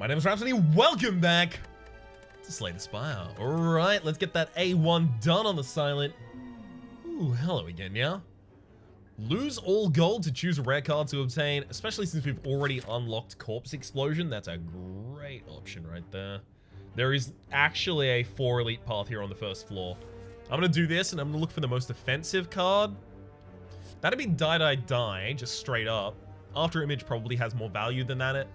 My name is Rhapsody. Welcome back to Slay the Spire. Alright, let's get that A1 done on the silent. Ooh, hello again, yeah? Lose all gold to choose a rare card to obtain, especially since we've already unlocked Corpse Explosion. That's a great option right there. There is actually a 4 elite path here on the first floor. I'm going to do this, and I'm going to look for the most offensive card. That'd be Die Die Die, just straight up. After Image probably has more value than that.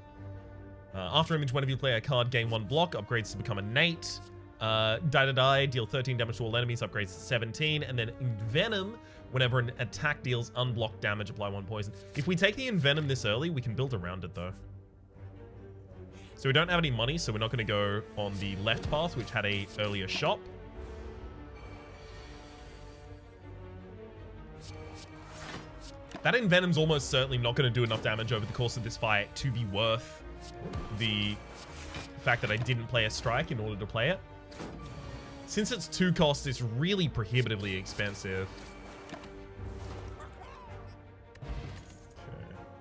After Image, whenever you play a card, gain 1 block, upgrades to become innate. Die Die Die, deal 13 damage to all enemies, upgrades to 17. And then Envenom, whenever an attack deals unblocked damage, apply 1 poison. If we take the Envenom this early, we can build around it though. So we don't have any money, so we're not going to go on the left path, which had a earlier shop. That Envenom's almost certainly not going to do enough damage over the course of this fight to be worth the fact that I didn't play a strike in order to play it. Since it's 2 costs, it's really prohibitively expensive.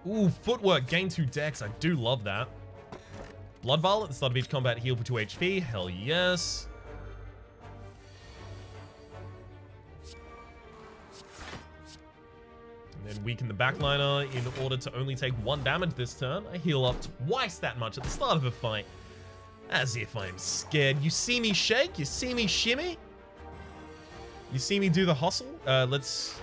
Okay. Ooh, footwork, gain 2 dex. I do love that. Blood Vial at the start of each combat, heal for 2 HP. Hell yes. And then weaken the backliner in order to only take 1 damage this turn. I heal up twice that much at the start of a fight. As if I'm scared. You see me shake? You see me shimmy? You see me do the hustle? Let's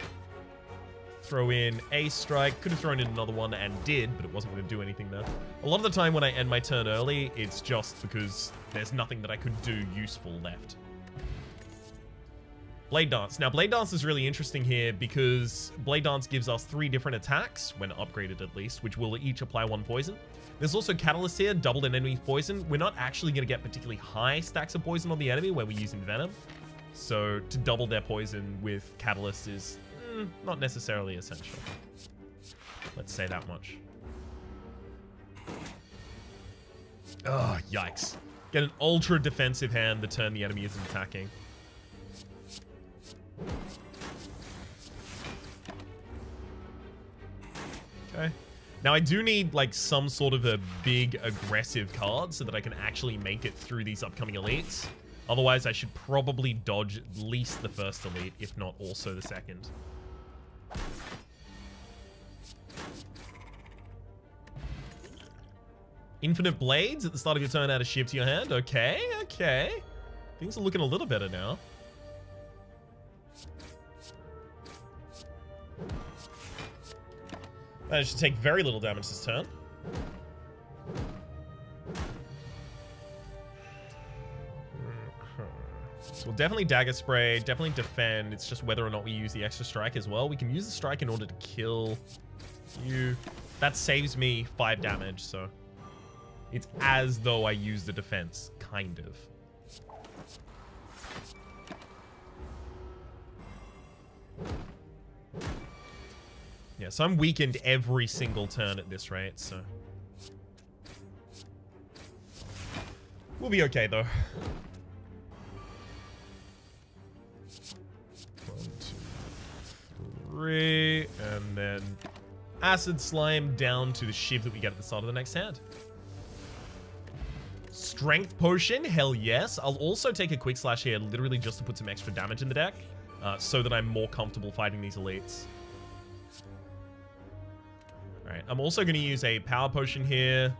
throw in a strike. Could have thrown in another one and did, but it wasn't going to do anything there. A lot of the time when I end my turn early, it's just because there's nothing that I could do useful left. Blade Dance. Now, Blade Dance is really interesting here because Blade Dance gives us 3 different attacks, when upgraded at least, which will each apply 1 poison. There's also Catalyst here, doubled an enemy's poison. We're not actually going to get particularly high stacks of poison on the enemy when we use Envenom. So to double their poison with Catalyst is not necessarily essential. Let's say that much. Oh, yikes. Get an ultra defensive hand the turn the enemy isn't attacking. Okay. Now I do need like some sort of a big aggressive card so that I can actually make it through these upcoming elites. Otherwise I should probably dodge at least the first elite, if not also the second. Infinite Blades at the start of your turn, add a shiv to your hand. Okay, okay. Things are looking a little better now. Managed to take very little damage this turn. So we'll definitely Dagger Spray, definitely defend. It's just whether or not we use the extra strike as well. We can use the strike in order to kill you. That saves me 5 damage, so it's as though I use the defense, kind of. Yeah, so I'm weakened every single turn at this rate, so we'll be okay, though. 1, 2, 3, and then Acid Slime down to the shiv that we get at the start of the next hand. Strength Potion, hell yes. I'll also take a Quick Slash here, literally just to put some extra damage in the deck, so that I'm more comfortable fighting these elites. Alright, I'm also going to use a Power Potion here.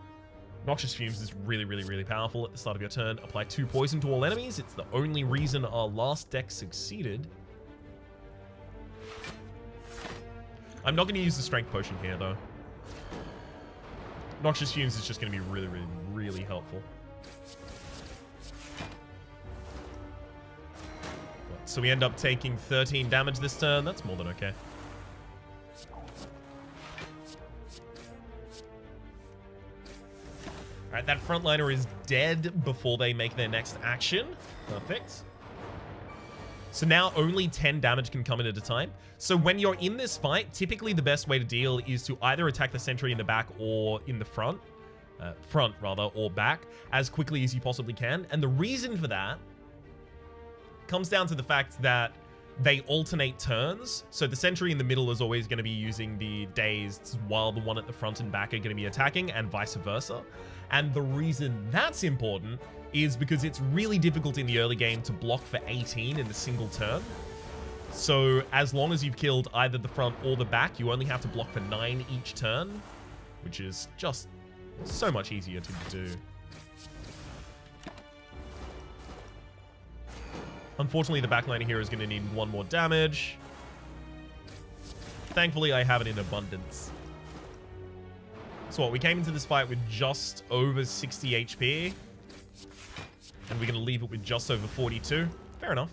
Noxious Fumes is really, really, really powerful at the start of your turn. Apply 2 poison to all enemies. It's the only reason our last deck succeeded. I'm not going to use the Strength Potion here, though. Noxious Fumes is just going to be really, really, really helpful. So we end up taking 13 damage this turn. That's more than okay. Alright, that frontliner is dead before they make their next action. Perfect. So now only 10 damage can come in at a time. So when you're in this fight, typically the best way to deal is to either attack the sentry in the back or in the front. Front, rather, or back, as quickly as you possibly can. And the reason for that comes down to the fact that they alternate turns. So the sentry in the middle is always going to be using the dazed while the one at the front and back are going to be attacking, and vice versa. And the reason that's important is because it's really difficult in the early game to block for 18 in a single turn. So as long as you've killed either the front or the back, you only have to block for 9 each turn, which is just so much easier to do. Unfortunately, the backliner here is going to need 1 more damage. Thankfully, I have it in abundance. So what, we came into this fight with just over 60 HP. And we're going to leave it with just over 42. Fair enough.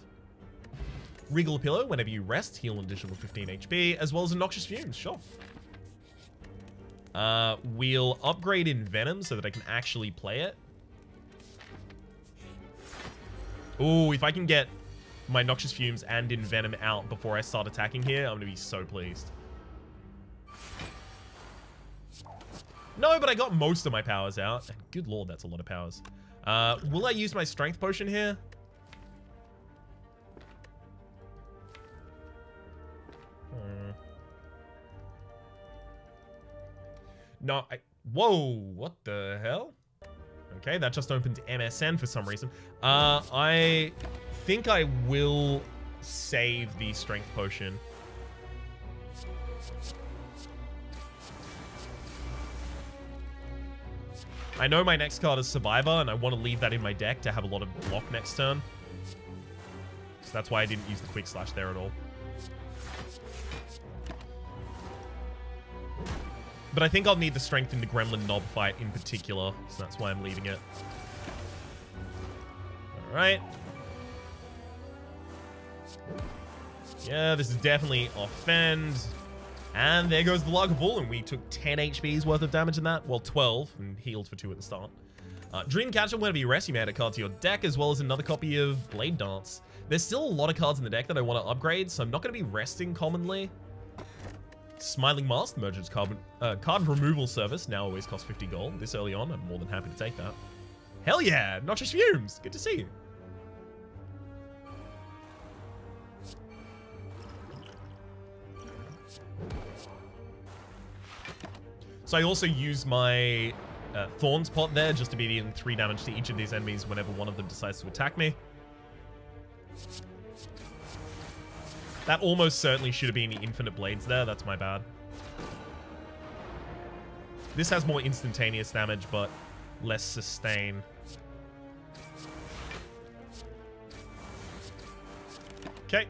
Wriggle a pillow whenever you rest. Heal an additional 15 HP, as well as a Noxious Fumes. Sure. We'll upgrade Envenom so that I can actually play it. Ooh, if I can get my Noxious Fumes and Envenom out before I start attacking here, I'm going to be so pleased. No, but I got most of my powers out. Good lord, that's a lot of powers. Will I use my Strength Potion here? No, whoa, what the hell? Okay, that just opened MSN for some reason. I think I will save the Strength Potion. I know my next card is Survivor, and I want to leave that in my deck to have a lot of block next turn. So that's why I didn't use the Quick Slash there at all. But I think I'll need the strength in the Gremlin Knob fight in particular, so that's why I'm leaving it. Alright. Yeah, this is definitely offend. And there goes the Log of All, and we took 10 HP's worth of damage in that. Well, 12, and healed for 2 at the start. Dreamcatcher, whenever you rest, you may add a card to your deck, as well as another copy of Blade Dance. There's still a lot of cards in the deck that I want to upgrade, so I'm not going to be resting commonly. Smiling Mask, the Merchant's card removal service, now always costs 50 gold. This early on, I'm more than happy to take that. Hell yeah! Noxious Fumes! Good to see you. So I also use my Thorns pot there just to be dealing 3 damage to each of these enemies whenever one of them decides to attack me. That almost certainly should have been the Infinite Blades there. That's my bad. This has more instantaneous damage, but less sustain. Okay.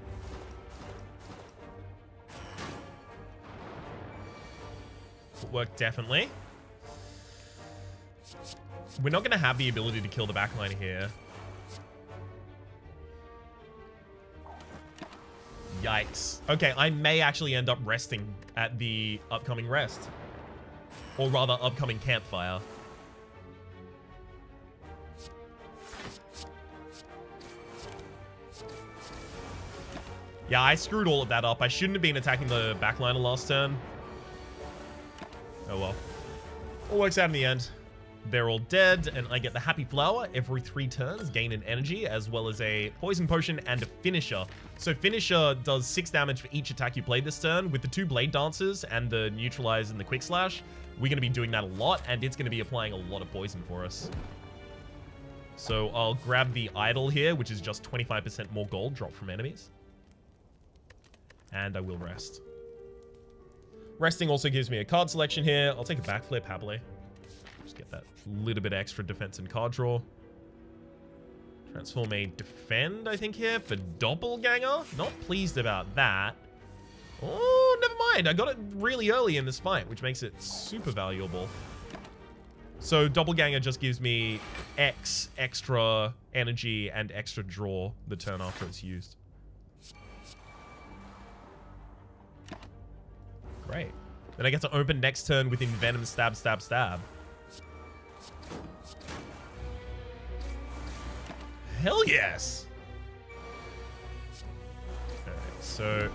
Footwork, definitely. We're not going to have the ability to kill the backline here. Yikes. Okay, I may actually end up resting at the upcoming rest. Or rather, upcoming campfire. Yeah, I screwed all of that up. I shouldn't have been attacking the backliner last turn. Oh well. All works out in the end. They're all dead, and I get the Happy Flower every 3 turns, gain an energy, as well as a Poison Potion and a Finisher. So Finisher does 6 damage for each attack you play this turn. With the 2 Blade Dancers and the Neutralize and the Quick Slash, we're going to be doing that a lot, and it's going to be applying a lot of poison for us. So I'll grab the Idol here, which is just 25% more gold dropped from enemies. And I will rest. Resting also gives me a card selection here. I'll take a Backflip happily. Just get that little bit extra defense and card draw. Transform a Defend, I think, here for Doppelganger. Not pleased about that. Oh, never mind. I got it really early in this fight, which makes it super valuable. So Doppelganger just gives me X extra energy and extra draw the turn after it's used. Great. Then I get to open next turn with Envenom, stab, stab, stab. Hell yes! Alright, so...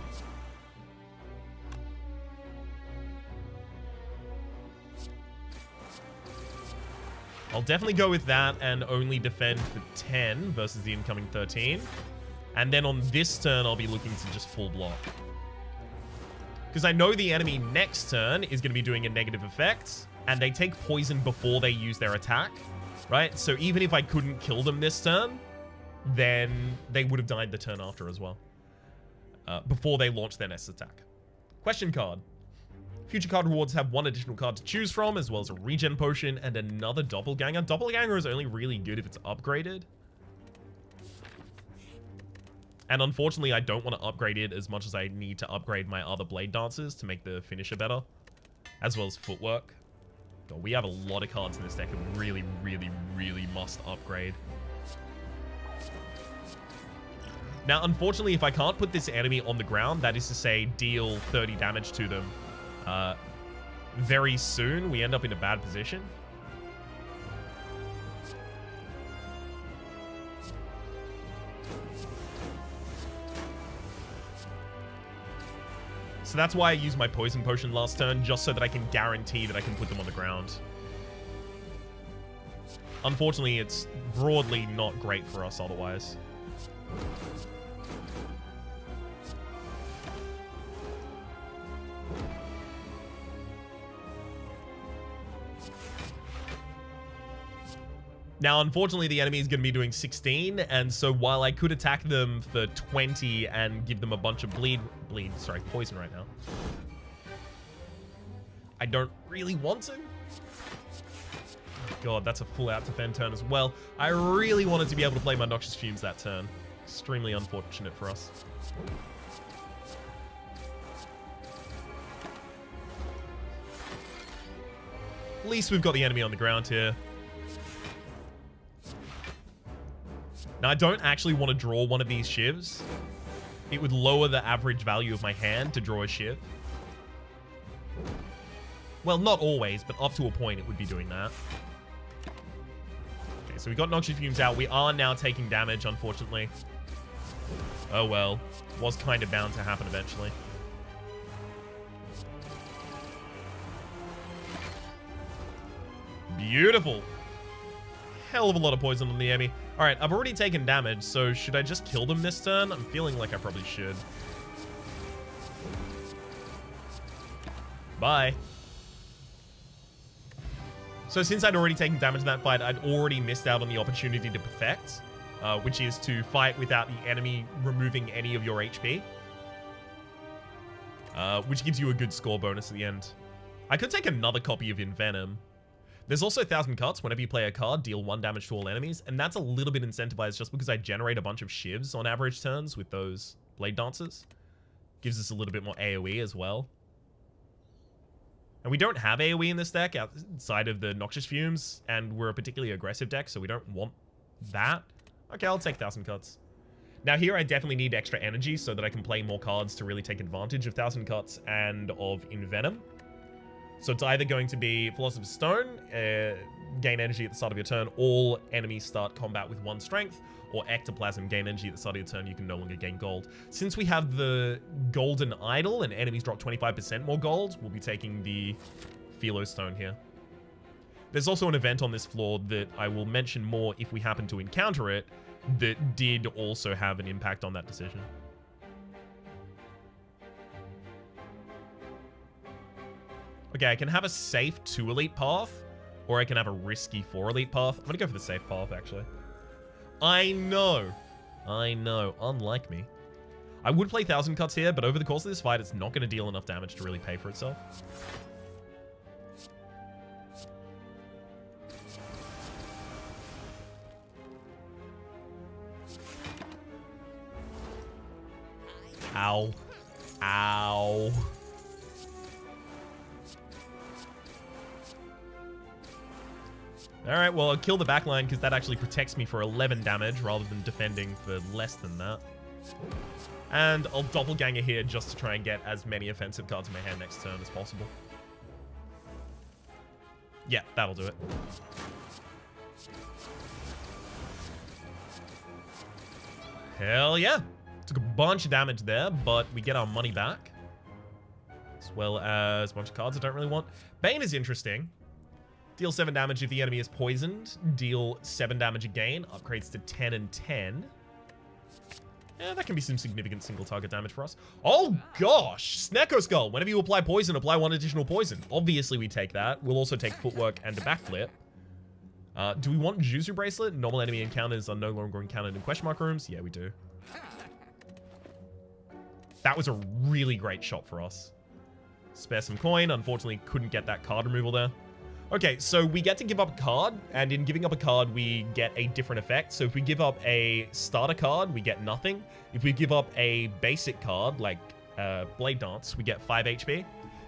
I'll definitely go with that and only defend for 10 versus the incoming 13. And then on this turn, I'll be looking to just full block. Because I know the enemy next turn is going to be doing a negative effect, and they take poison before they use their attack, right? So even if I couldn't kill them this turn, then they would have died the turn after as well, before they launch their next attack. Question card. Future card rewards have one additional card to choose from, as well as a regen potion and another doppelganger. Doppelganger is only really good if it's upgraded. And unfortunately, I don't want to upgrade it as much as I need to upgrade my other blade dancers to make the finisher better, as well as footwork. God, we have a lot of cards in this deck that really, really, really must upgrade. Now, unfortunately, if I can't put this enemy on the ground, that is to say, deal 30 damage to them, very soon, we end up in a bad position. So that's why I used my poison potion last turn, just so that I can guarantee that I can put them on the ground. Unfortunately, it's broadly not great for us otherwise. Now, unfortunately, the enemy is going to be doing 16, and so while I could attack them for 20 and give them a bunch of poison right now, I don't really want to. God, that's a full out defend turn as well. I really wanted to be able to play my Noxious Fumes that turn. Extremely unfortunate for us. At least we've got the enemy on the ground here. Now, I don't actually want to draw one of these shivs. It would lower the average value of my hand to draw a shiv. Well, not always, but up to a point it would be doing that. Okay, so we got Noxious Fumes out. We are now taking damage, unfortunately. Oh well. Was kind of bound to happen eventually. Beautiful. Hell of a lot of poison on the enemy. Alright, I've already taken damage, so should I just kill them this turn? I'm feeling like I probably should. Bye. So since I'd already taken damage in that fight, I'd already missed out on the opportunity to perfect, which is to fight without the enemy removing any of your HP, which gives you a good score bonus at the end. I could take another copy of Envenom. There's also 1,000 cuts. Whenever you play a card, deal 1 damage to all enemies, and that's a little bit incentivized just because I generate a bunch of shivs on average turns with those blade dancers. Gives us a little bit more AoE as well. And we don't have AoE in this deck outside of the Noxious Fumes, and we're a particularly aggressive deck, so we don't want that. Okay, I'll take 1,000 cuts. Now here I definitely need extra energy so that I can play more cards to really take advantage of 1,000 cuts and of Envenom. So it's either going to be Philosopher's Stone, gain energy at the start of your turn, all enemies start combat with 1 strength, or Ectoplasm, gain energy at the start of your turn, you can no longer gain gold. Since we have the Golden Idol and enemies drop 25% more gold, we'll be taking the Philo Stone here. There's also an event on this floor that I will mention more if we happen to encounter it, that did also have an impact on that decision. Okay, I can have a safe 2 elite path, or I can have a risky 4 elite path. I'm gonna go for the safe path, actually. I know, unlike me. I would play 1,000 cuts here, but over the course of this fight, it's not gonna deal enough damage to really pay for itself. Ow. Ow. Alright, well, I'll kill the backline because that actually protects me for 11 damage rather than defending for less than that. And I'll doppelganger here just to try and get as many offensive cards in my hand next turn as possible. Yeah, that'll do it. Hell yeah! Took a bunch of damage there, but we get our money back. As well as a bunch of cards I don't really want. Bane is interesting. Deal 7 damage if the enemy is poisoned. Deal 7 damage again. Upgrades to 10 and 10. Yeah, that can be some significant single target damage for us. Oh gosh! Snecko Skull. Whenever you apply poison, apply 1 additional poison. Obviously, we take that. We'll also take footwork and a backflip. Do we want Jutsu Bracelet? Normal enemy encounters are no longer encountered in question mark rooms. Yeah, we do. That was a really great shot for us. Spare some coin. Unfortunately, couldn't get that card removal there. Okay, so we get to give up a card, and in giving up a card, we get a different effect. So if we give up a starter card, we get nothing. If we give up a basic card, like Blade Dance, we get 5 HP.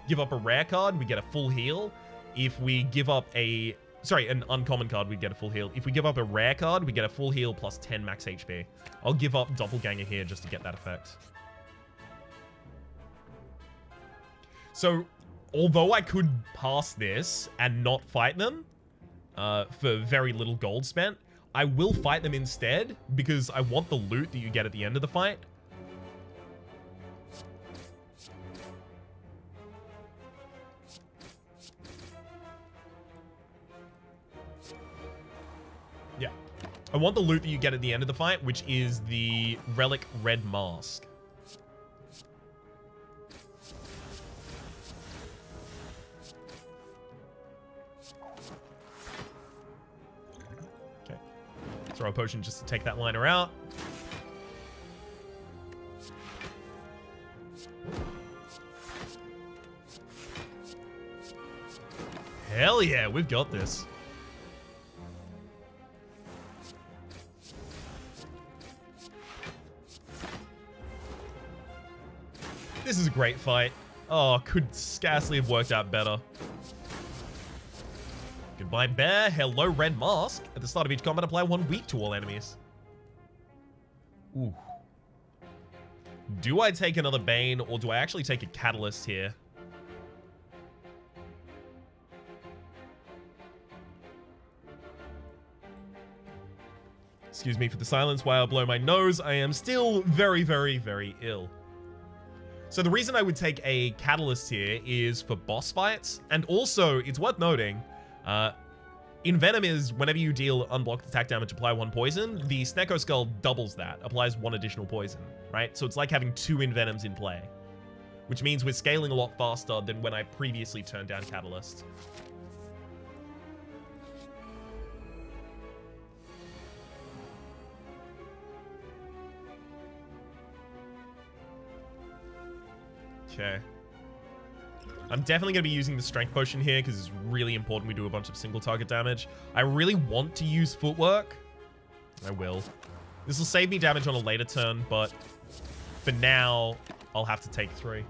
Give up a rare card, we get a full heal. If we give up a... Sorry, an uncommon card, we get a full heal. If we give up a rare card, we get a full heal plus 10 max HP. I'll give up Doppelganger here just to get that effect. So... although I could pass this and not fight them for very little gold spent, I will fight them instead because I want the loot that you get at the end of the fight. Yeah. I want the loot that you get at the end of the fight, which is the Relic Red Mask. Throw a potion just to take that liner out. Hell yeah, we've got this. This is a great fight. Oh, could scarcely have worked out better. Goodbye, bear. Hello, red mask. At the start of each combat, apply 1 weak to all enemies. Ooh. Do I take another Bane, or do I actually take a Catalyst here? Excuse me for the silence while I blow my nose. I am still very, very, very ill. So the reason I would take a Catalyst here is for boss fights, and also, it's worth noting, Envenom is whenever you deal unblocked attack damage, apply 1 poison. The Snecko Skull doubles that, applies 1 additional poison, right? So it's like having 2 Envenoms in play, which means we're scaling a lot faster than when I previously turned down Catalyst. Okay. I'm definitely going to be using the strength potion here because it's really important we do a bunch of single target damage. I really want to use footwork. I will. This will save me damage on a later turn, but for now, I'll have to take 3.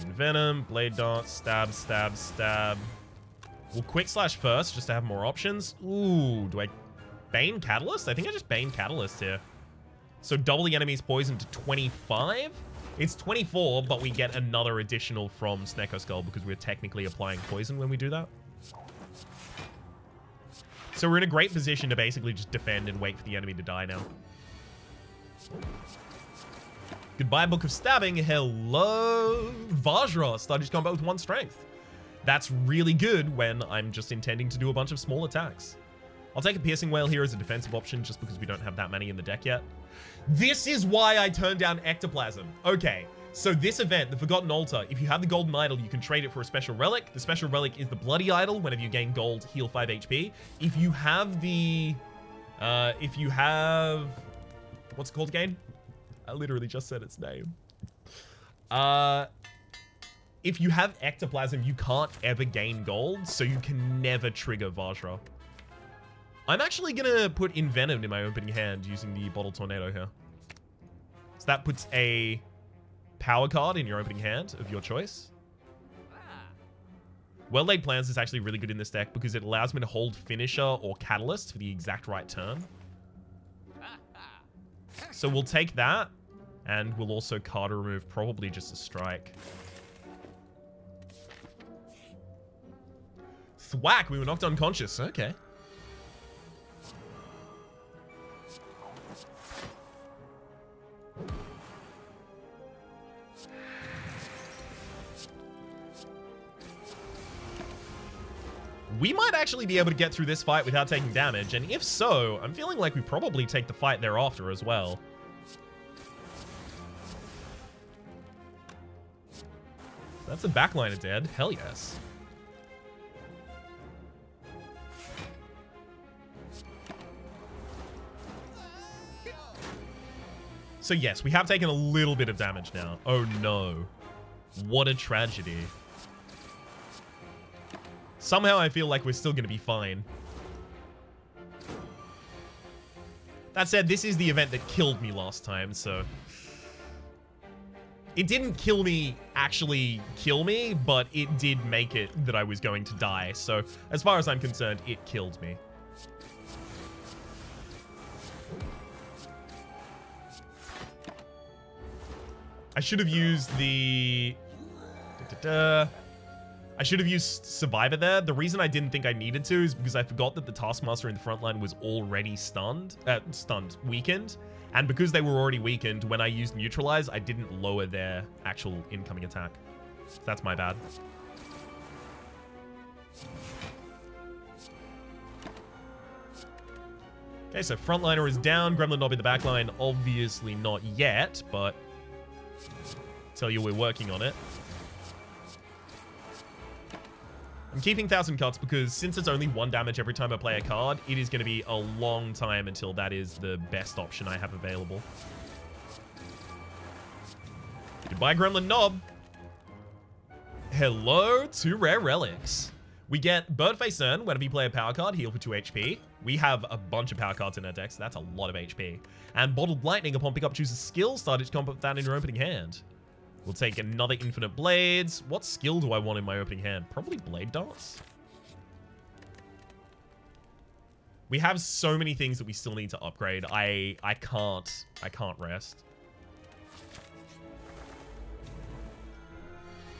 Envenom, Blade Dance, stab, stab, stab. We'll quick slash first just to have more options. Ooh, do I Bane Catalyst? I think I just Bane Catalyst here. So double the enemy's poison to 25? It's 24, but we get another additional from Snecko Skull because we're technically applying poison when we do that. So we're in a great position to basically just defend and wait for the enemy to die now. Goodbye, Book of Stabbing. Hello. Vajra started his combat with 1 strength. That's really good when I'm just intending to do a bunch of small attacks. I'll take a Piercing Whale here as a defensive option just because we don't have that many in the deck yet. This is why I turned down Ectoplasm. Okay, so this event, the Forgotten Altar, if you have the Golden Idol, you can trade it for a special relic. The special relic is the Bloody Idol. Whenever you gain gold, heal 5 HP. If you have the... what's it called again? I literally just said its name. If you have Ectoplasm, you can't ever gain gold, so you can never trigger Vajra. I'm actually going to put Envenom in my opening hand using the Bottle Tornado here. So that puts a power card in your opening hand of your choice. Well-Laid Plans is actually really good in this deck because it allows me to hold Finisher or Catalyst for the exact right turn. So we'll take that, and we'll also card remove probably just a strike. Thwack, we were knocked unconscious. Okay. we might actually be able to get through this fight without taking damage. And if so, I'm feeling like we probably take the fight thereafter as well. That's a backliner dead. Hell yes. So yes, we have taken a little bit of damage now. Oh no. What a tragedy. Somehow I feel like we're still going to be fine. That said, this is the event that killed me last time, so... It didn't kill me, actually kill me, but it did make it that I was going to die. So, as far as I'm concerned, it killed me. I should have used the... I should have used Survivor there. The reason I didn't think I needed to is because I forgot that the Taskmaster in the front line was already weakened. And because they were already weakened, when I used Neutralize, I didn't lower their actual incoming attack. So that's my bad. Okay, so frontliner is down. Gremlin Knob in the backline, obviously not yet, but tell you we're working on it. I'm keeping 1000 Cuts because since it's only 1 damage every time I play a card, it is going to be a long time until that is the best option I have available. Goodbye, Gremlin Knob. Hello to Rare Relics. We get Birdface Urn whenever you play a power card, heal for 2 HP. We have a bunch of power cards in our decks, so that's a lot of HP. And Bottled Lightning upon pickup, choose a skill, start each combat with that in your opening hand. We'll take another Infinite Blades. What skill do I want in my opening hand? Probably Blade Dance. We have so many things that we still need to upgrade. I can't rest.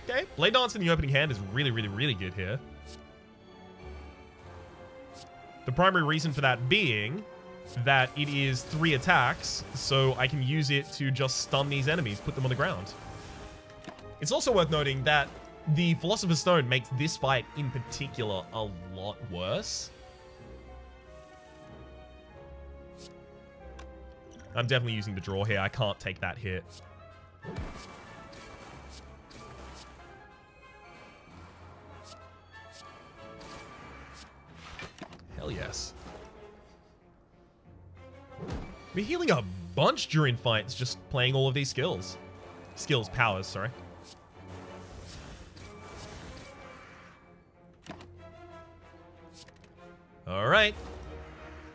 Okay, Blade Dance in the opening hand is really, really, really good here. The primary reason for that being that it is 3 attacks, so I can use it to just stun these enemies, put them on the ground. It's also worth noting that the Philosopher's Stone makes this fight in particular a lot worse. I'm definitely using the draw here. I can't take that hit. Hell yes. We're healing a bunch during fights just playing all of these skills. Powers, sorry. Alright.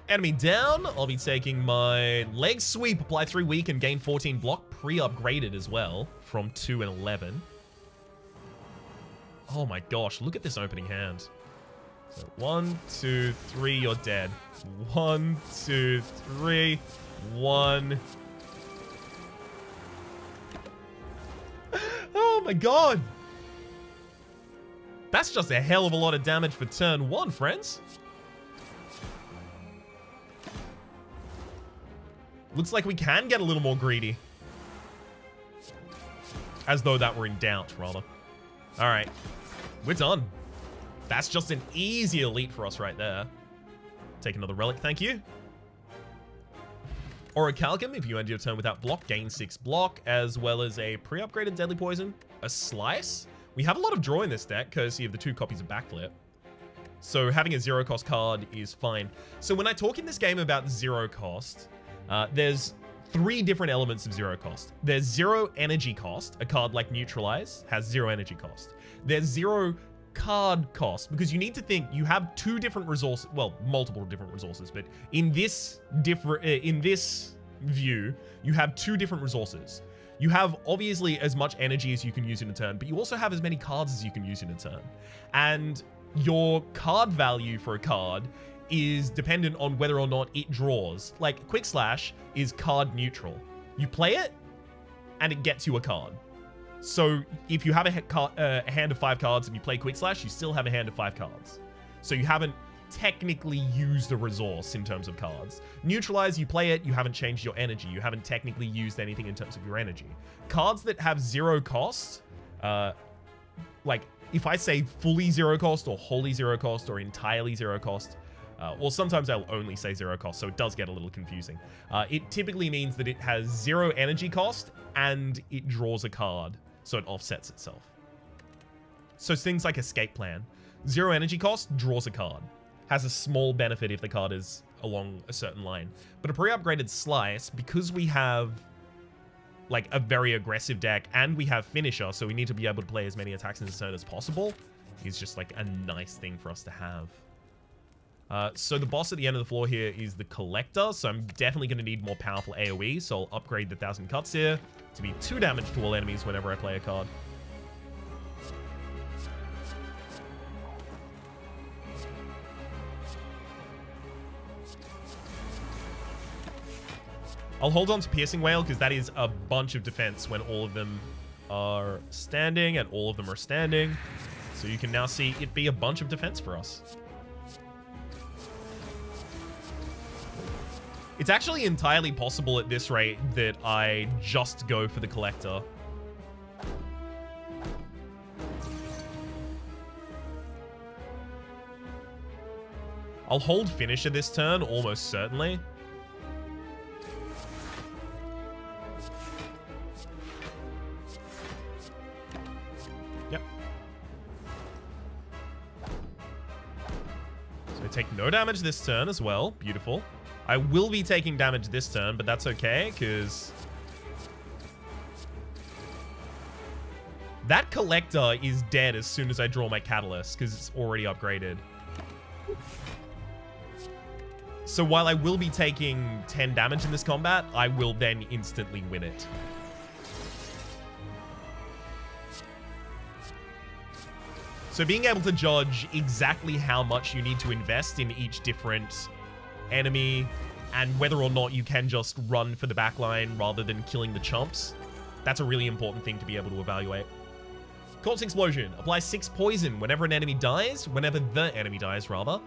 Enemy down. I'll be taking my Leg Sweep, apply 3 weak and gain 14 block, pre-upgraded as well from 2 and 11. Oh my gosh, look at this opening hand. So 1, 2, 3, you're dead. 1, 2, 3, 1. Oh my god. That's just a hell of a lot of damage for turn 1, friends. Looks like we can get a little more greedy. As though that were in doubt, rather. Alright. We're done. That's just an easy elite for us right there. Take another relic, thank you. Orichalcum, if you end your turn without block, gain 6 block, as well as a pre-upgraded Deadly Poison. A Slice. We have a lot of draw in this deck, courtesy of the 2 copies of Backflip. So having a 0 cost card is fine. So when I talk in this game about 0 cost, there's 3 different elements of 0 cost. There's 0 energy cost. A card like Neutralize has 0 energy cost. There's 0 card cost, because you need to think you have 2 different resources, well, multiple different resources, but in this view, you have 2 different resources. You have obviously as much energy as you can use in a turn, but you also have as many cards as you can use in a turn. And your card value for a card is dependent on whether or not it draws. Like, Quick Slash is card neutral. You play it, and it gets you a card. So if you have a hand of 5 cards and you play Quick Slash, you still have a hand of 5 cards. So you haven't technically used a resource in terms of cards. Neutralize, you play it, you haven't changed your energy. You haven't technically used anything in terms of your energy. Cards that have 0 cost, like if I say fully zero cost or wholly zero cost or entirely zero cost, or sometimes I'll only say zero cost, so it does get a little confusing. It typically means that it has 0 energy cost and it draws a card, so it offsets itself. So things like Escape Plan. 0 energy cost, draws a card. Has a small benefit if the card is along a certain line. But a pre-upgraded Slice, because we have like a very aggressive deck and we have Finisher, so we need to be able to play as many attacks in this turn as possible, is just like a nice thing for us to have. So the boss at the end of the floor here is the Collector, so I'm definitely going to need more powerful AoE, so I'll upgrade the 1000 Cuts here to be 2 damage to all enemies whenever I play a card. I'll hold on to Piercing Wail because that is a bunch of defense when all of them are standing and all of them are standing. So you can now see it be a bunch of defense for us. It's actually entirely possible at this rate that I just go for the Collector. I'll hold Finisher this turn, almost certainly. Yep. So I take no damage this turn as well. Beautiful. I will be taking damage this turn, but that's okay, because that Collector is dead as soon as I draw my Catalyst, because it's already upgraded. So while I will be taking 10 damage in this combat, I will then instantly win it. So being able to judge exactly how much you need to invest in each different enemy and whether or not you can just run for the backline rather than killing the chumps, that's a really important thing to be able to evaluate. Corpse Explosion. Apply 6 poison whenever an enemy dies, whenever the enemy dies, rather.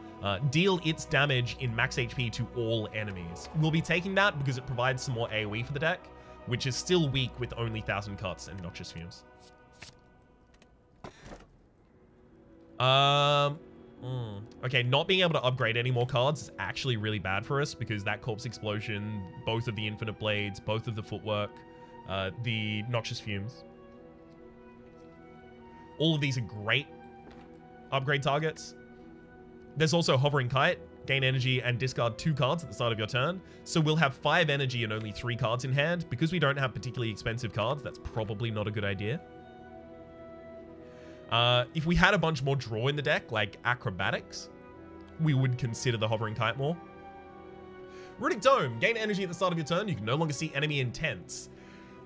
Deal its damage in max HP to all enemies. We'll be taking that because it provides some more AoE for the deck, which is still weak with only 1000 Cuts and Noxious Fumes. Okay, not being able to upgrade any more cards is actually really bad for us because that Corpse Explosion, both of the Infinite Blades, both of the Footwork, the Noxious Fumes. All of these are great upgrade targets. There's also Hovering Kite. Gain energy and discard 2 cards at the start of your turn. So we'll have 5 energy and only 3 cards in hand. Because we don't have particularly expensive cards, that's probably not a good idea. If we had a bunch more draw in the deck, like Acrobatics, we would consider the Hovering Kite more. Runic Dome. Gain energy at the start of your turn. You can no longer see enemy intents.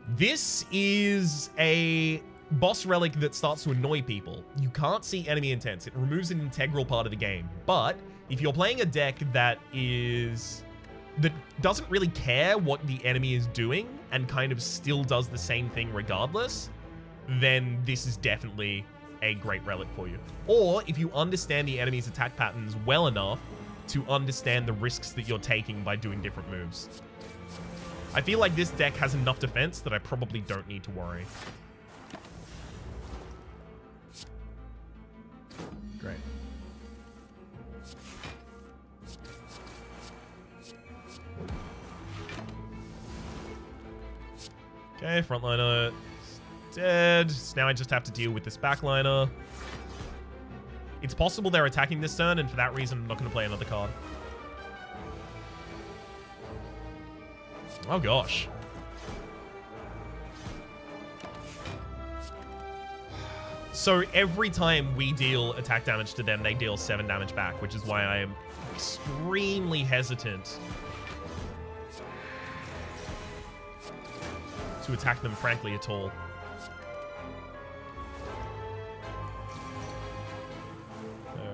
This is a boss relic that starts to annoy people. You can't see enemy intents. It removes an integral part of the game. But if you're playing a deck that doesn't really care what the enemy is doing and kind of still does the same thing regardless, then this is definitely a great relic for you. Or if you understand the enemy's attack patterns well enough to understand the risks that you're taking by doing different moves. I feel like this deck has enough defense that I probably don't need to worry. Great. Okay, frontliner dead. So now I just have to deal with this backliner. It's possible they're attacking this turn, and for that reason, I'm not going to play another card. Oh, gosh. So every time we deal attack damage to them, they deal 7 damage back, which is why I am extremely hesitant to attack them, frankly, at all.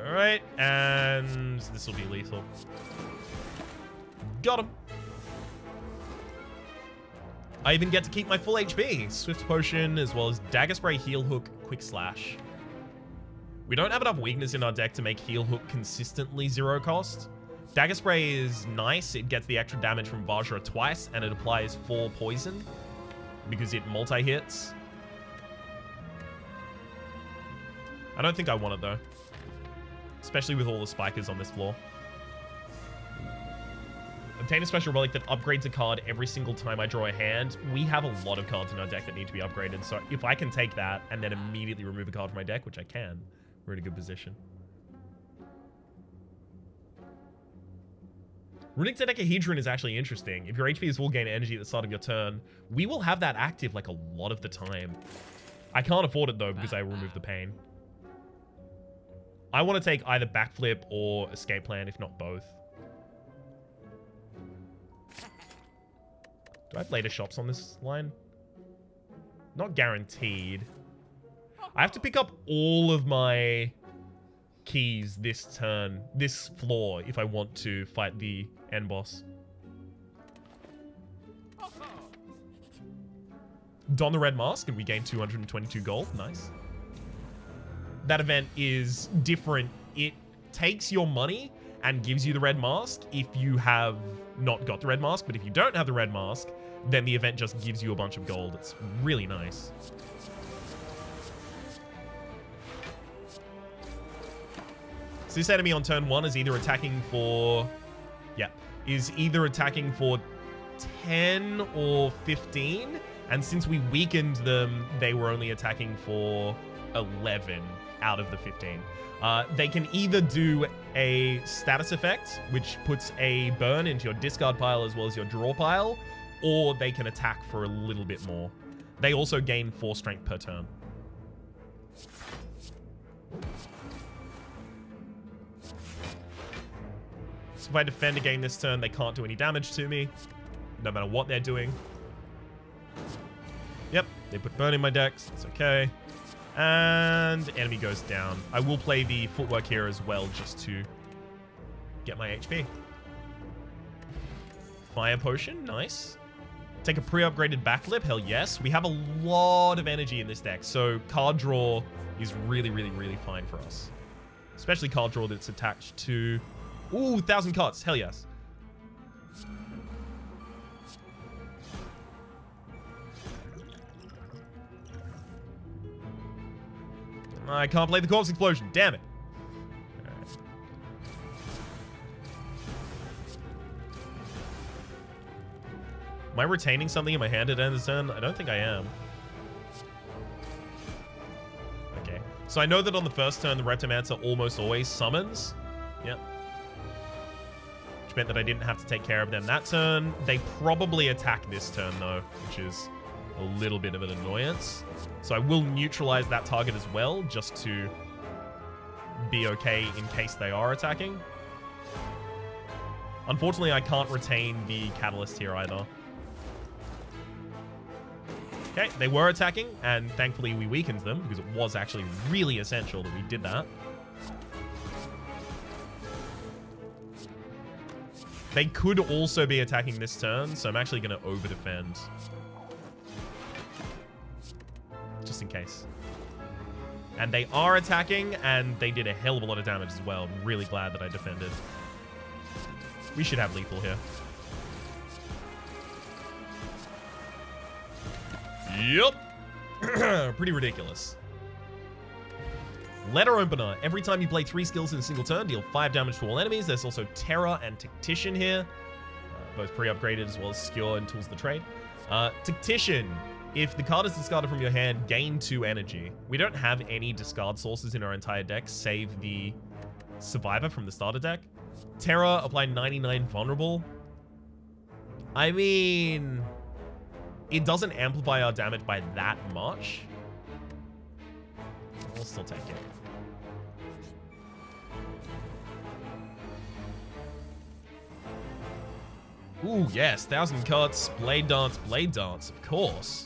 Alright, and this will be lethal. Got him. I even get to keep my full HP. Swift Potion, as well as Dagger Spray, Heal Hook, Quick Slash. We don't have enough weakness in our deck to make Heal Hook consistently 0 cost. Dagger Spray is nice. It gets the extra damage from Vajra twice, and it applies 4 poison because it multi-hits. I don't think I want it, though. Especially with all the spikers on this floor. Obtain a special relic that upgrades a card every single time I draw a hand. We have a lot of cards in our deck that need to be upgraded, so if I can take that and then immediately remove a card from my deck, which I can, we're in a good position. Runic Dodecahedron is actually interesting. If your HP is full, gain energy at the start of your turn. We will have that active like a lot of the time. I can't afford it though because I removed the pain. I want to take either Backflip or Escape Plan, if not both. Do I have later shops on this line? Not guaranteed. I have to pick up all of my keys this turn, this floor, if I want to fight the end boss. Don the red mask and we gain 222 gold. Nice. That event is different. It takes your money and gives you the red mask if you have not got the red mask, but if you don't have the red mask, then the event just gives you a bunch of gold. It's really nice. So this enemy on turn 1 is either attacking for... Yeah. Is either attacking for 10 or 15. And since we weakened them, they were only attacking for 11 out of the 15. They can either do a status effect, which puts a burn into your discard pile as well as your draw pile, or they can attack for a little bit more. They also gain 4 strength per turn. So if I defend again this turn, they can't do any damage to me, no matter what they're doing. Yep, they put burn in my decks. It's okay. And enemy goes down. I will play the footwork here as well, just to get my HP. Fire potion, nice. Take a pre-upgraded backflip, hell yes. We have a lot of energy in this deck, so card draw is really, really, really fine for us. Especially card draw that's attached to... Ooh, 1,000 cuts, hell yes. I can't play the corpse explosion, damn it. Alright. Am I retaining something in my hand at end of turn? I don't think I am. Okay. So I know that on the first turn, the Reptomancer almost always summons. Yep. Which meant that I didn't have to take care of them that turn. They probably attack this turn, though, which is a little bit of an annoyance. So I will neutralize that target as well, just to be okay in case they are attacking. Unfortunately, I can't retain the catalyst here either. Okay, they were attacking, and thankfully we weakened them, because it was actually really essential that we did that. They could also be attacking this turn, so I'm actually going to over-defend. Just in case. And they are attacking, and they did a hell of a lot of damage as well. I'm really glad that I defended. We should have lethal here. Yep. Pretty ridiculous. Letter Opener. Every time you play 3 skills in a single turn, deal 5 damage to all enemies. There's also Terror and Tactician here. Both pre-upgraded as well as Skewer and Tools of the Trade. Tactician. If the card is discarded from your hand, gain 2 energy. We don't have any discard sources in our entire deck, save the Survivor from the starter deck. Terror, apply 99 vulnerable. I mean, it doesn't amplify our damage by that much. We'll still take it. Ooh, yes, 1,000 cuts, blade dance, of course.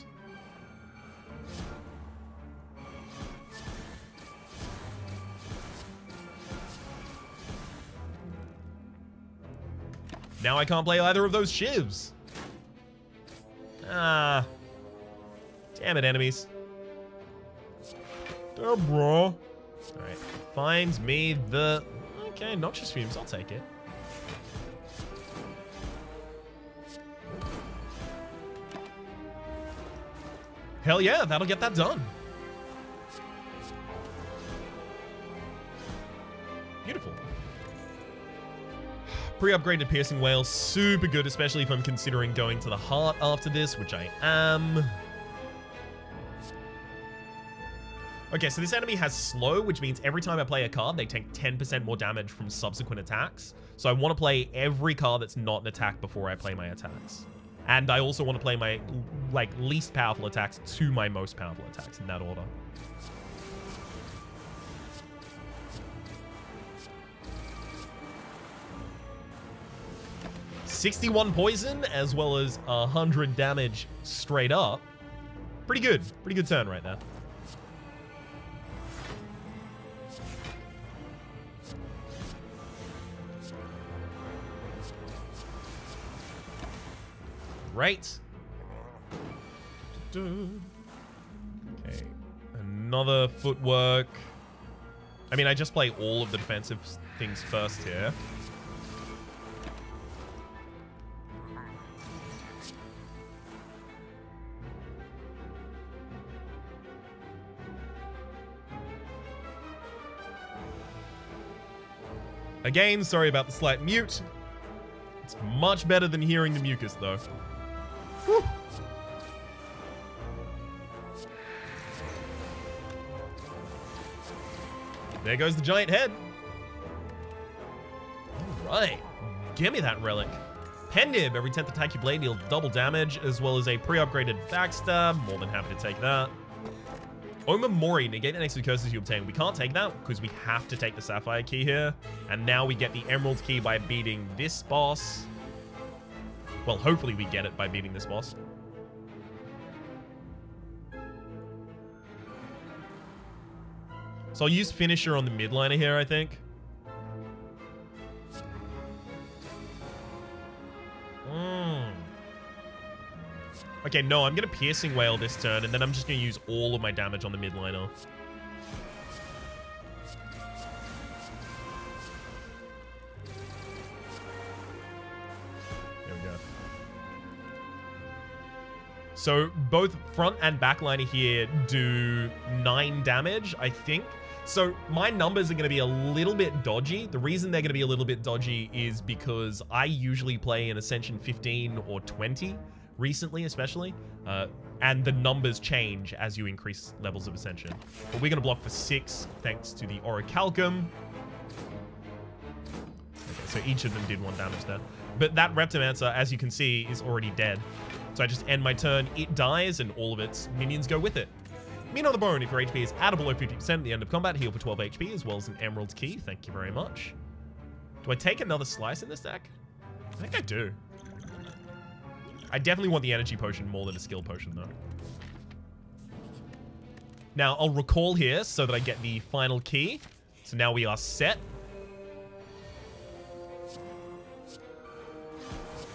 Now I can't play either of those shivs. Ah. Damn it, enemies. Damn, bro. Alright. Find me the... Okay, Noxious Fumes. I'll take it. Hell yeah, that'll get that done. Beautiful. Pre-upgraded Piercing Whale, super good, especially if I'm considering going to the heart after this, which I am. Okay, so this enemy has slow, which means every time I play a card, they take 10% more damage from subsequent attacks. So I want to play every card that's not an attack before I play my attacks. And I also want to play my least powerful attacks to my most powerful attacks in that order. $61 poison as well as 100 damage straight up. Pretty good. Pretty good turn right there. Right. Okay. Another footwork. I mean, I just play all of the defensive things first here. Again, sorry about the slight mute. It's much better than hearing the mucus, though. Whew. There goes the giant head. All right. Give me that relic. Pendib. Every 10th attack you blade deals double damage, as well as a pre-upgraded backstab. More than happy to take that. Omamori, negate the next two curses you obtain. We can't take that because we have to take the Sapphire key here. And now we get the Emerald key by beating this boss. Well, hopefully we get it by beating this boss. So I'll use Finisher on the midliner here, I think. Okay, no, I'm going to Piercing Whale this turn, and then I'm just going to use all of my damage on the midliner. There we go. So both front and backliner here do 9 damage, I think. So my numbers are going to be a little bit dodgy. The reason they're going to be a little bit dodgy is because I usually play in Ascension 15 or 20. Recently, especially, and the numbers change as you increase levels of Ascension. But we're going to block for 6, thanks to the Orichalcum. Okay, so each of them did 1 damage there. But that Reptomancer, as you can see, is already dead. So I just end my turn, it dies, and all of its minions go with it. Meat on the bone, if your HP is at or below 50% at the end of combat, heal for 12 HP, as well as an Emerald key. Thank you very much. Do I take another slice in this deck? I think I do. I definitely want the energy potion more than a skill potion, though. Now, I'll recall here so that I get the final key. So now we are set.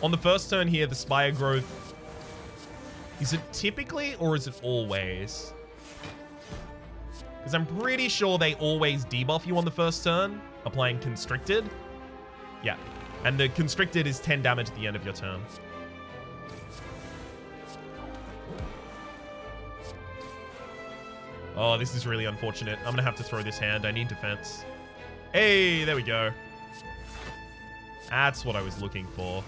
On the first turn here, the Spire growth. Is it typically or is it always? Because I'm pretty sure they always debuff you on the first turn, applying Constricted. Yeah. And the Constricted is 10 damage at the end of your turn. Oh, this is really unfortunate. I'm going to have to throw this hand. I need defense. Hey, there we go. That's what I was looking for.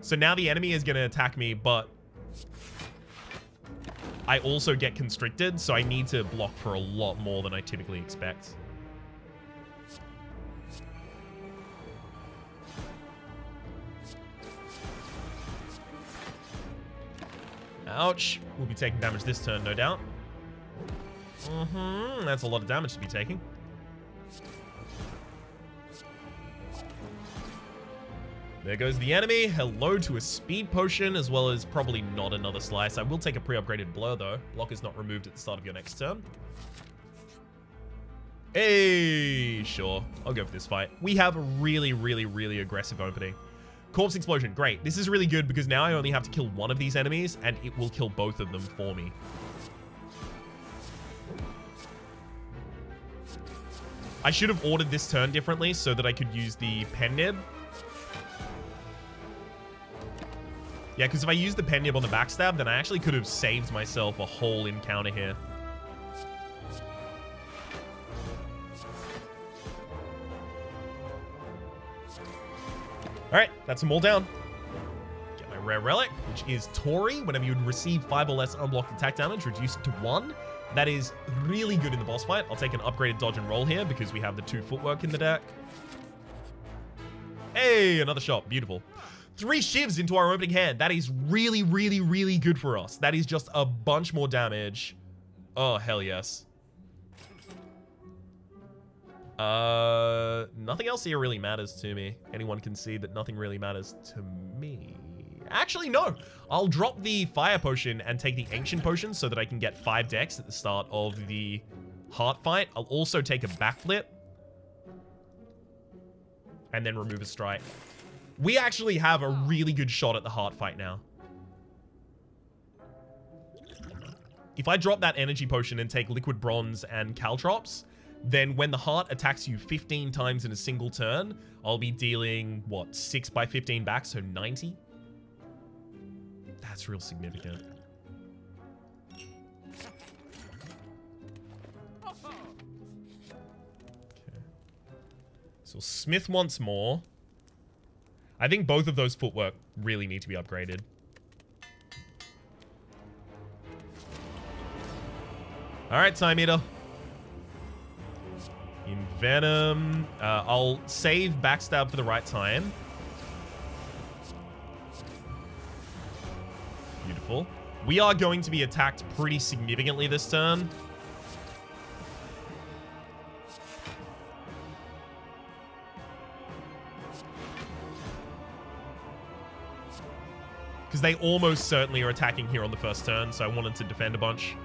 So now the enemy is going to attack me, but I also get constricted, so I need to block for a lot more than I typically expect. Ouch. We'll be taking damage this turn, no doubt. That's a lot of damage to be taking. There goes the enemy. Hello to a speed potion, as well as probably not another slice. I will take a pre-upgraded blur, though. Block is not removed at the start of your next turn. Hey, sure. I'll go for this fight. We have a really, really, really aggressive opening. Corpse Explosion, great. This is really good because now I only have to kill one of these enemies, and it will kill both of them for me. I should have ordered this turn differently so that I could use the Pen Nib. Yeah, because if I use the Pen Nib on the backstab, then I actually could have saved myself a whole encounter here. right, that's them all down. Get my rare relic, which is Tori. Whenever you receive 5 or less unblocked attack damage, reduce it to 1. That is really good in the boss fight. I'll take an upgraded dodge and roll here because we have the 2 footwork in the deck. Hey, another shot. Beautiful. 3 shivs into our opening hand. That is really, really, really good for us. That is just a bunch more damage. Oh, hell yes. Nothing else here really matters to me. Anyone can see that nothing really matters to me. Actually, no. I'll drop the fire potion and take the ancient potion so that I can get 5 decks at the start of the heart fight. I'll also take a backflip. And then remove a strike. We actually have a really good shot at the heart fight now. If I drop that energy potion and take liquid bronze and caltrops, then when the heart attacks you 15 times in a single turn, I'll be dealing, what, 6 by 15 back, so 90? That's real significant. Okay. So Smith once more. I think both of those footwork really need to be upgraded. Alright, Time Eater. Envenom. I'll save Backstab for the right time. Beautiful. We are going to be attacked pretty significantly this turn. Because they almost certainly are attacking here on the first turn, so I wanted to defend a bunch.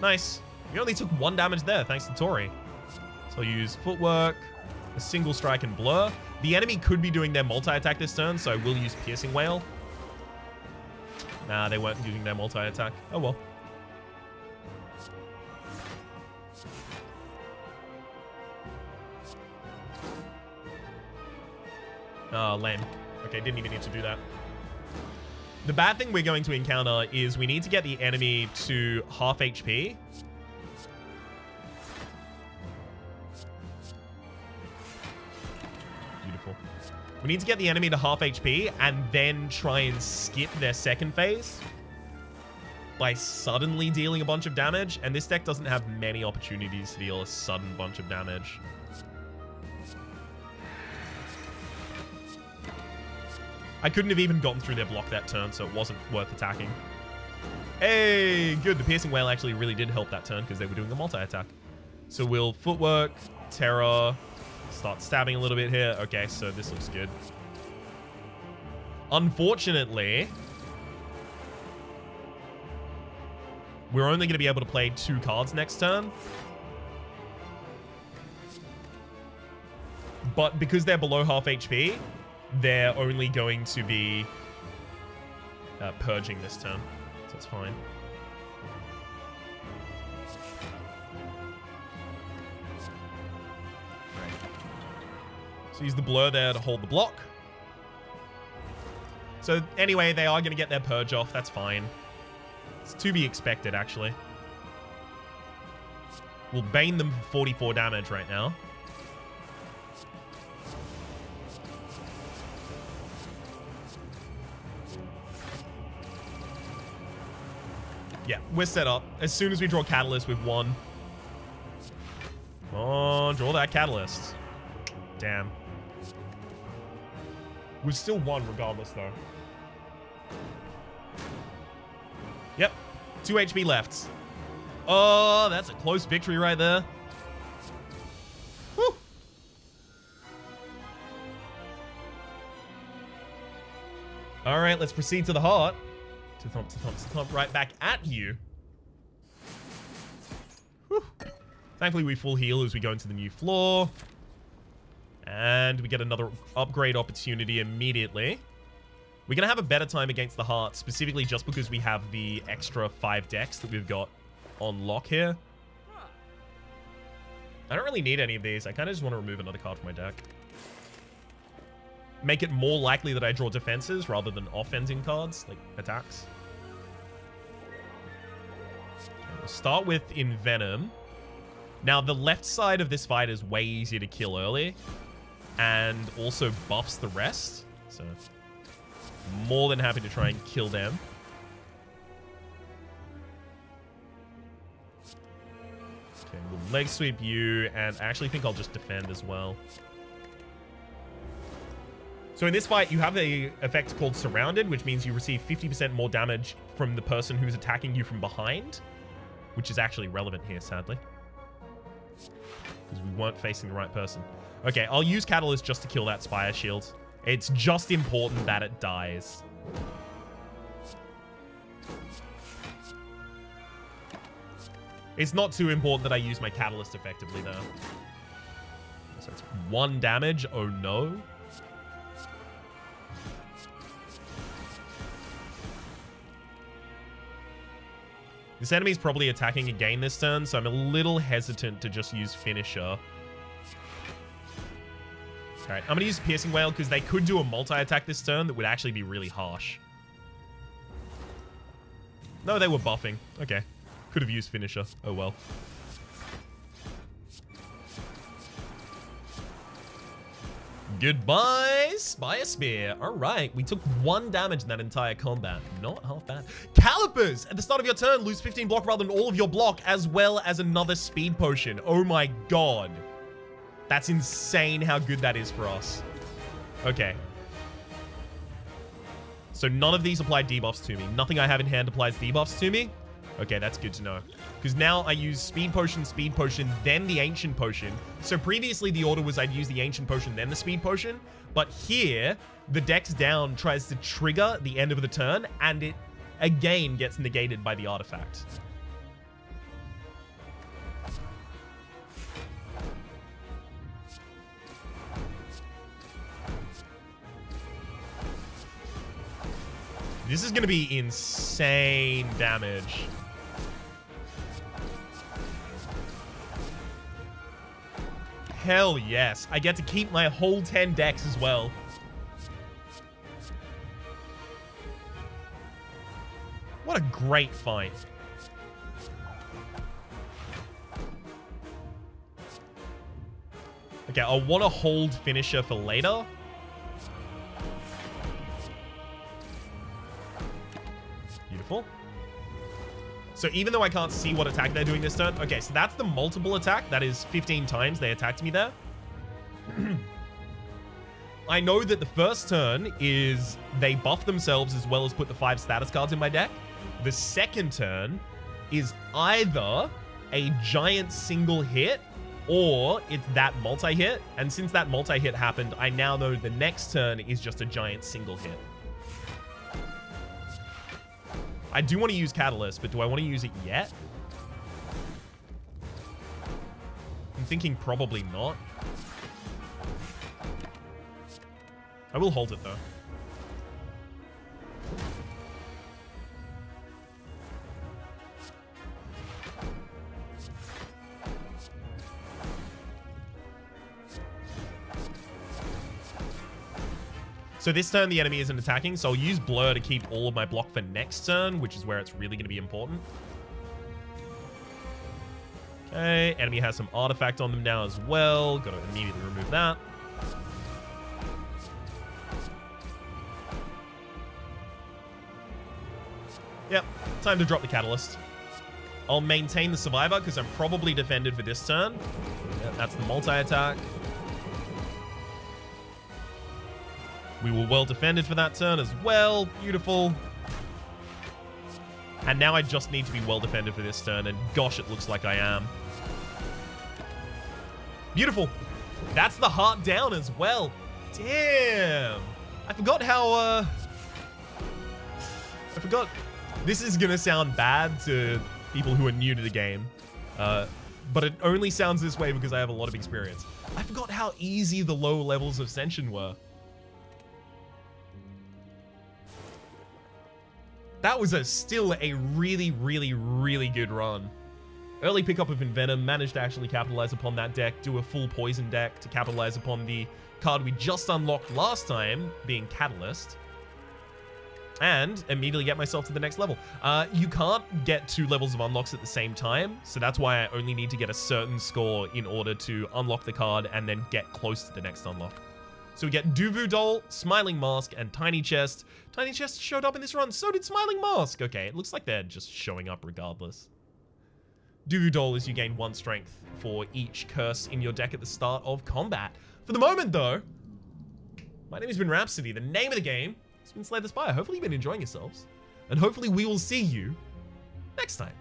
Nice. We only took 1 damage there, thanks to Tori. So I'll use Footwork, a single strike, and Blur. The enemy could be doing their multi-attack this turn, so I will use Piercing Wail. Nah, they weren't using their multi-attack. Oh well. Oh, lame. Okay, didn't even need to do that. The bad thing we're going to encounter is we need to get the enemy to half HP. Beautiful. We need to get the enemy to half HP and then try and skip their second phase by suddenly dealing a bunch of damage. And this deck doesn't have many opportunities to deal a sudden bunch of damage. I couldn't have even gotten through their block that turn, so it wasn't worth attacking. Hey, good. The Piercing Wail actually really did help that turn because they were doing a multi-attack. So we'll Footwork, Terror, start stabbing a little bit here. Okay, so this looks good. Unfortunately, we're only going to be able to play 2 cards next turn. But because they're below half HP, they're only going to be purging this turn. So it's fine. So use the Blur there to hold the block. So anyway, they are going to get their purge off. That's fine. It's to be expected, actually. We'll Bane them for 44 damage right now. Yeah, we're set up. As soon as we draw Catalyst, we've won. Oh, draw that Catalyst. Damn. We've still won regardless, though. Yep. 2 HP left. Oh, that's a close victory right there. Whew. All right, let's proceed to the heart. To thump, right back at you. Whew. Thankfully, we full heal as we go into the new floor. And we get another upgrade opportunity immediately. We're going to have a better time against the heart, specifically just because we have the extra 5 decks that we've got on lock here. I don't really need any of these. I kind of just want to remove another card from my deck. Make it more likely that I draw defenses rather than offensing cards, like attacks. Okay, we'll start with Envenom. Now, the left side of this fight is way easier to kill early and also buffs the rest. So, more than happy to try and kill them. Okay, we'll leg sweep you, and I actually think I'll just defend as well. So in this fight, you have a effect called Surrounded, which means you receive 50% more damage from the person who's attacking you from behind, which is actually relevant here, sadly, because we weren't facing the right person. Okay, I'll use Catalyst just to kill that Spire shield. It's just important that it dies. It's not too important that I use my Catalyst effectively, though. So it's 1 damage. Oh, no. This enemy's probably attacking again this turn, so I'm a little hesitant to just use Finisher. Alright, I'm going to use Piercing Wail because they could do a multi-attack this turn that would actually be really harsh. No, they were buffing. Okay. Could have used Finisher. Oh well. Goodbye, Spire Spear. All right, we took 1 damage in that entire combat. Not half bad. Calipers! At the start of your turn, lose 15 block rather than all of your block, as well as another speed potion. Oh my god. That's insane how good that is for us. Okay. So none of these apply debuffs to me. Nothing I have in hand applies debuffs to me. Okay, that's good to know. Because now I use Speed Potion, then the Ancient Potion. So previously the order was I'd use the Ancient Potion, then the Speed Potion. But here, the Dex Down tries to trigger the end of the turn, and it again gets negated by the artifact. This is going to be insane damage. Hell yes. I get to keep my whole 10 decks as well. What a great fight. Okay, I want to hold Finisher for later. Beautiful. So even though I can't see what attack they're doing this turn, okay, so that's the multiple attack. That is 15 times they attacked me there. I know that the first turn is they buff themselves as well as put the 5 status cards in my deck. The second turn is either a giant single hit or it's that multi-hit. And since that multi-hit happened, I now know the next turn is just a giant single hit. I do want to use Catalyst, but do I want to use it yet? I'm thinking probably not. I will hold it, though. So this turn, the enemy isn't attacking, so I'll use Blur to keep all of my block for next turn, which is where it's really going to be important. Okay, enemy has some artifact on them now as well. Got to immediately remove that. Yep, time to drop the Catalyst. I'll maintain the Survivor because I'm probably defended for this turn. Yeah, that's the multi-attack. We were well defended for that turn as well. Beautiful. And now I just need to be well defended for this turn, and gosh, it looks like I am. Beautiful. That's the heart down as well. Damn. I forgot how, I forgot. This is gonna sound bad to people who are new to the game, but it only sounds this way because I have a lot of experience. I forgot how easy the low levels of Ascension were. That was still a really, really, really good run. Early pickup of Envenom, managed to actually capitalize upon that deck, do a full poison deck to capitalize upon the card we just unlocked last time, being Catalyst, and immediately get myself to the next level. You can't get 2 levels of unlocks at the same time, so that's why I only need to get a certain score in order to unlock the card and then get close to the next unlock. So we get Duvu Doll, Smiling Mask, and Tiny Chest. Tiny Chest showed up in this run, so did Smiling Mask. Okay, it looks like they're just showing up regardless. Duvu Doll is you gain 1 strength for each curse in your deck at the start of combat. For the moment, though, my name has been Rhapsody. The name of the game has been Slay the Spire. Hopefully you've been enjoying yourselves. And hopefully we will see you next time.